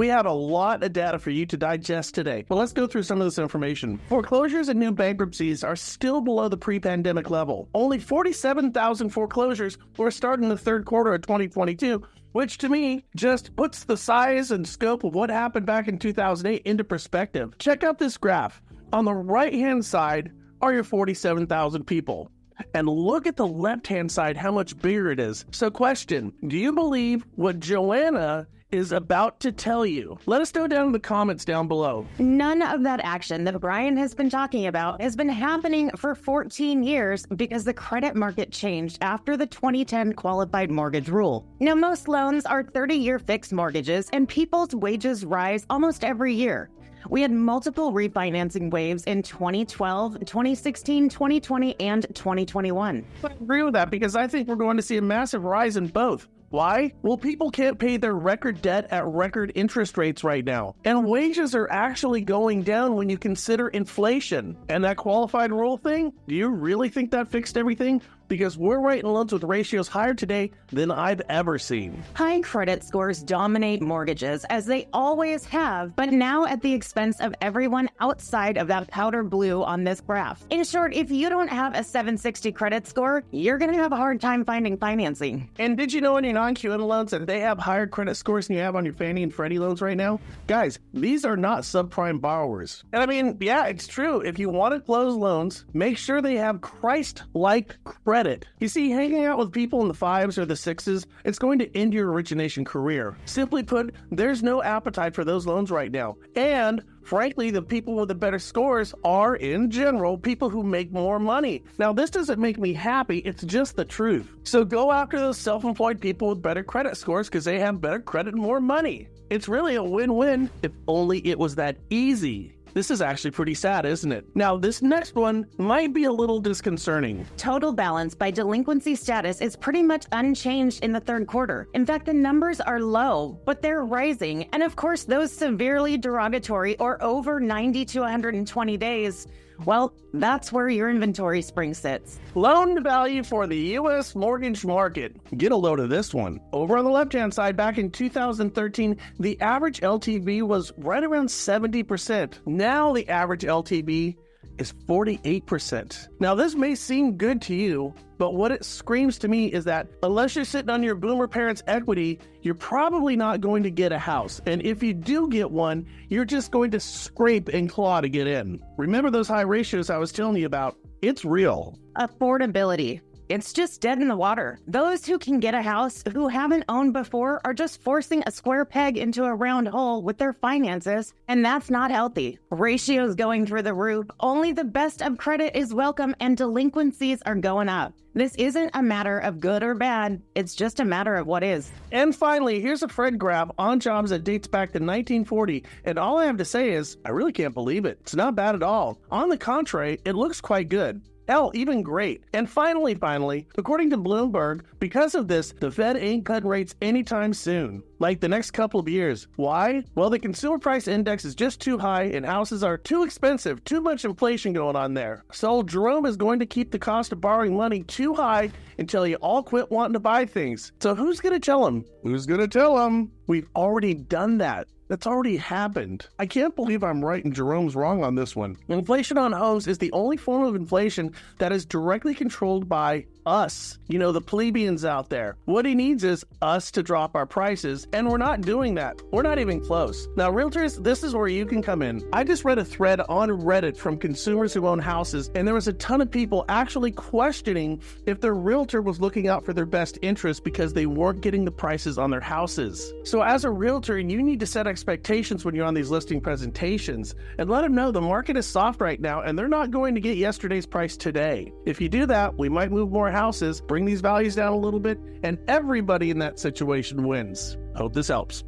We have a lot of data for you to digest today, but let's go through some of this information. Foreclosures and new bankruptcies are still below the pre-pandemic level. Only 47,000 foreclosures were started in the third quarter of 2022, which to me just puts the size and scope of what happened back in 2008 into perspective. Check out this graph. On the right-hand side are your 47,000 people. And look at the left-hand side, how much bigger it is. So question, do you believe what Joanna is about to tell you? Let us know down in the comments down below. None of that action that Brian has been talking about has been happening for 14 years because the credit market changed after the 2010 qualified mortgage rule. Now, most loans are 30-year fixed mortgages, and people's wages rise almost every year. We had multiple refinancing waves in 2012, 2016, 2020, and 2021. I agree with that because I think we're going to see a massive rise in both. Why? Well, people can't pay their record debt at record interest rates right now. And wages are actually going down when you consider inflation. And that qualified rule thing, do you really think that fixed everything? Because we're writing loans with ratios higher today than I've ever seen. High credit scores dominate mortgages, as they always have, but now at the expense of everyone outside of that powder blue on this graph. In short, if you don't have a 760 credit score, you're going to have a hard time finding financing. And did you know in your non-QM loans that they have higher credit scores than you have on your Fannie and Freddie loans right now? Guys, these are not subprime borrowers. And I mean, yeah, it's true. If you want to close loans, make sure they have Christ-like credit. You see, hanging out with people in the 5s or the 6s, it's going to end your origination career. Simply put, there's no appetite for those loans right now. And frankly, the people with the better scores are, in general, people who make more money. Now, this doesn't make me happy, it's just the truth. So go after those self-employed people with better credit scores because they have better credit and more money. It's really a win-win if only it was that easy. This is actually pretty sad, isn't it? Now, this next one might be a little disconcerting. Total balance by delinquency status is pretty much unchanged in the third quarter. In fact, the numbers are low, but they're rising. And of course, those severely derogatory or over 90 to 120 days, well, that's where your inventory spring sits. Loan value for the U.S. mortgage market. Get a load of this one. Over on the left-hand side, back in 2013, the average LTV was right around 70%. Now the average LTV is 48%. Now, this may seem good to you, but what it screams to me is that unless you're sitting on your boomer parents' equity, you're probably not going to get a house. And if you do get one, you're just going to scrape and claw to get in. Remember those high ratios I was telling you about? It's real. Affordability. It's just dead in the water. Those who can get a house who haven't owned before are just forcing a square peg into a round hole with their finances, and that's not healthy. Ratios going through the roof, only the best of credit is welcome, and delinquencies are going up. This isn't a matter of good or bad, it's just a matter of what is. And finally, here's a Fred graph on jobs that dates back to 1940, and all I have to say is, I really can't believe it. It's not bad at all. On the contrary, it looks quite good. Hell, even great. And finally, according to Bloomberg, because of this, the Fed ain't cutting rates anytime soon. Like the next couple of years. Why? Well, the consumer price index is just too high and houses are too expensive, too much inflation going on there. So Jerome is going to keep the cost of borrowing money too high until you all quit wanting to buy things. So who's going to tell him? Who's going to tell him? We've already done that. That's already happened. I can't believe I'm right and Jerome's wrong on this one. Inflation on homes is the only form of inflation that is directly controlled by us. You know, the plebeians out there. What he needs is us to drop our prices, and we're not doing that. We're not even close. Now, realtors, this is where you can come in. I just read a thread on Reddit from consumers who own houses, and there was a ton of people actually questioning if their realtor was looking out for their best interest because they weren't getting the prices on their houses. So as a realtor, you need to set expectations when you're on these listing presentations and let them know the market is soft right now and they're not going to get yesterday's price today. If you do that, we might move more houses, bring these values down a little bit, and everybody in that situation wins. Hope this helps.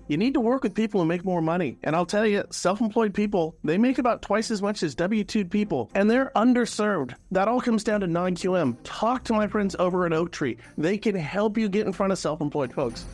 You need to work with people who make more money. And I'll tell you, self-employed people, they make about twice as much as W-2 people, and they're underserved. That all comes down to non-QM. Talk to my friends over at Oak Tree. They can help you get in front of self-employed folks.